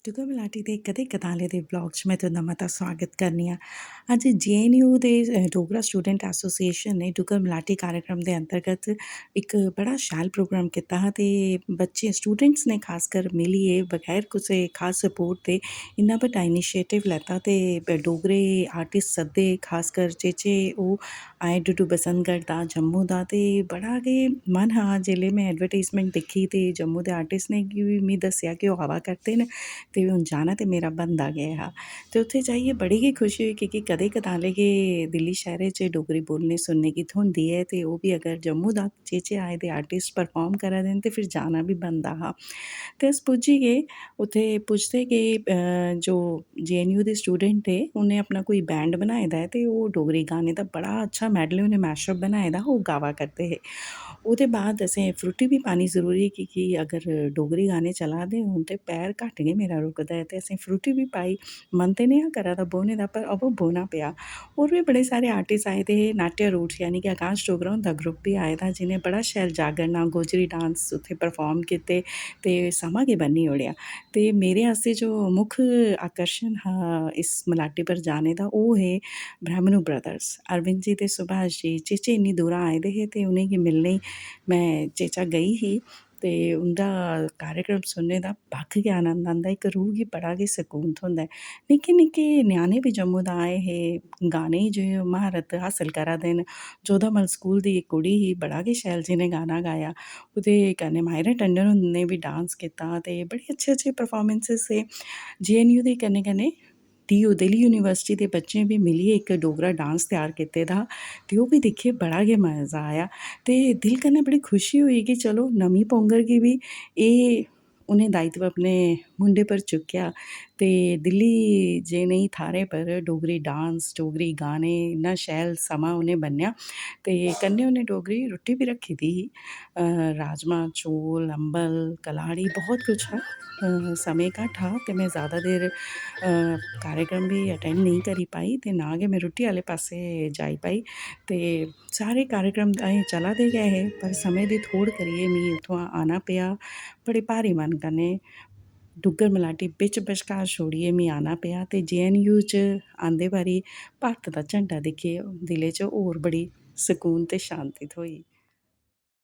ਡੁੱਗਰ ਮਲਾਟੀ ਦੇ ਕਦੇ ਕਦਾਲੇ ਦੇ ਵਲੌਗ 'ਚ ਮੈਂ ਤੁਹਾਡਾ ਮਤਾ ਸਵਾਗਤ ਕਰਨੀ ਆ। ਅੱਜ ਜੇਐਨਯੂ ਦੇ ਡੋਗਰਾ ਸਟੂਡੈਂਟ ਐਸੋਸੀਏਸ਼ਨ ਨੇ ਡੁੱਗਰ ਮਲਾਟੀ ਕਾਰਜਕ੍ਰਮ ਦੇ ਅੰਤਰਗਤ ਇੱਕ ਬੜਾ ਸ਼ੈਲ ਪ੍ਰੋਗਰਾਮ ਕੀਤਾ हा ते ਬੱਚੇ ਸਟੂਡੈਂਟਸ ਨੇ ਖਾਸ ਕਰ ਮਿਲੀਏ ਬਗੈਰ ਕਿਸੇ ਖਾਸ ਸਪੋਰਟ ਦੇ ਇੰਨਾ ਵੱਡਾ ਇਨੀਸ਼ੀਏਟਿਵ ਲੈਤਾ ਤੇ ਡੋਗਰੇ ਆਰਟਿਸਟ ਸੱਦੇ ਖਾਸ ਕਰ चेचे ਉਹ आए डुडू बसंतगढ़ दा जम्मू दा ते बड़ा गै मन हा जेल्लै मैं एडवरटाइजमेंट दिक्खी ते जम्मू दे आर्टिस्ट ने भी मी दस्सेआ कि ओह् आवा करदे न ते हून जाना ते मेरा बनदा गै हा ते उत्थै जाइयै बड़ी गै खुशी होई क्योंकि कदें कदालें गै दिल्ली शैह्रे च डोगरी बोलने सुनने गी थ्होंदी ऐ ते ओह् बी अगर जम्मू दा चेचे आए दे आर्टिस्ट परफॉर्म करा दे न ते फिर जाना बी बनदा हा ते अस पुज्जी गे उत्थै पुजदे गै जो जेएनयू दे स्टूडेंट थे उ'नें अपना कोई बैंड बनाए दा ऐ ते ओह् डोगरी गाने दा बड़ा अच्छा मैडल उ'नें मैशअप बनाए दा ओह् गावा करदे हे ओह्दे बाद असें फ्रूटी बी पानी जरूरी कि अगर डोगरी गाने चला दे होन ते पैर घट्ट गै मेरा रुकदा ऐ ते असें फ्रूटी बी पाई मन ते नेहा करा दा बौह्ने दा पर अवो बौह्ना पेआ होर बी बड़े सारे आर्टिस्ट आए दे हे नाट्य रूट्स यानी कि आकाश डोगरा हुंदा ग्रुप बी आए दा जिनें बड़ा शैल जागरना गोजरी डांस उत्थै परफॉर्म कीते ते समां गै बन्नी ओड़ेआ ते मेरे आस्तै जो मुक्ख आकर्शन हा इस मलाटी पर जाने दा ओह् हे ब्रैह्मणु ब्रदर्स अरविंद जी ते सुभाष जी चेचे इन्नी दूरा आए दे हे ते उ'नेंगी मिलने गी मैं चेचा गेई ही ते उं'दा कार्यक्रम सुनने दा बक्ख गै आनंद आंदा इक रूह गी बड़ा गै सकून थ्होंदा ऐ निक्के निक्के ञ्याणे बी जम्मू दा आए हे गाने च म्हारत हासल करा दे न जोधामल स्कूल दी इक कुड़ी ही बड़ा गै शैल जिन्नै गाना गाया ओह्दे कन्नै माहिरा टंडन ने बी डांस कीता ते बड़े अच्छे अच्छे परफॉर्मेंसेस हे जेएनयू दे कन्नै कन्नै दिल्ली यूनिवर्सिटी दे बच्चें बी मिलियै इक डोगरा डांस त्यार कीते दा ते ओह् बी दिक्खियै बड़ा गै मजा आया ते दिल कन्नै बड़ी खुशी होई कि चलो नमीं पौंगर गी बी एह् उ'नें दायित्व अपने मुंढे पर चुक्केआ ते दिल्ली जनेही थाह्रें पर डोगरी डांस डोगरी गाने इन्ना शैल समां उ'नें बन्नेआ ते कन्नै उ'नें डोगरी रुट्टी बी रक्खी दी ही राजमांह् चौल अम्बल कलाड़ी बहुत कुछ हा समें घट्ट हा ते में ज़्यादा देर कार्यक्रम बी अटेंड नेईं करी पाई ते ना गै में रुट्टी आह्ले पास्से जाई पाई ते सारे कार्यक्रम अजें चला दे गै हे पर समें दी थोड़ करियै मिगी उत्थुआं आना पेआ बड़े भारी मन कन्नै डुग्गर मलाटी बिच्च बश्कार छोड़ियै मिगी आना पेआ ते जेएनयू च आंदे बारी भारत दा झंडा दिक्खियै दिलै च होर बड़ी सकून ते शांति थ्होई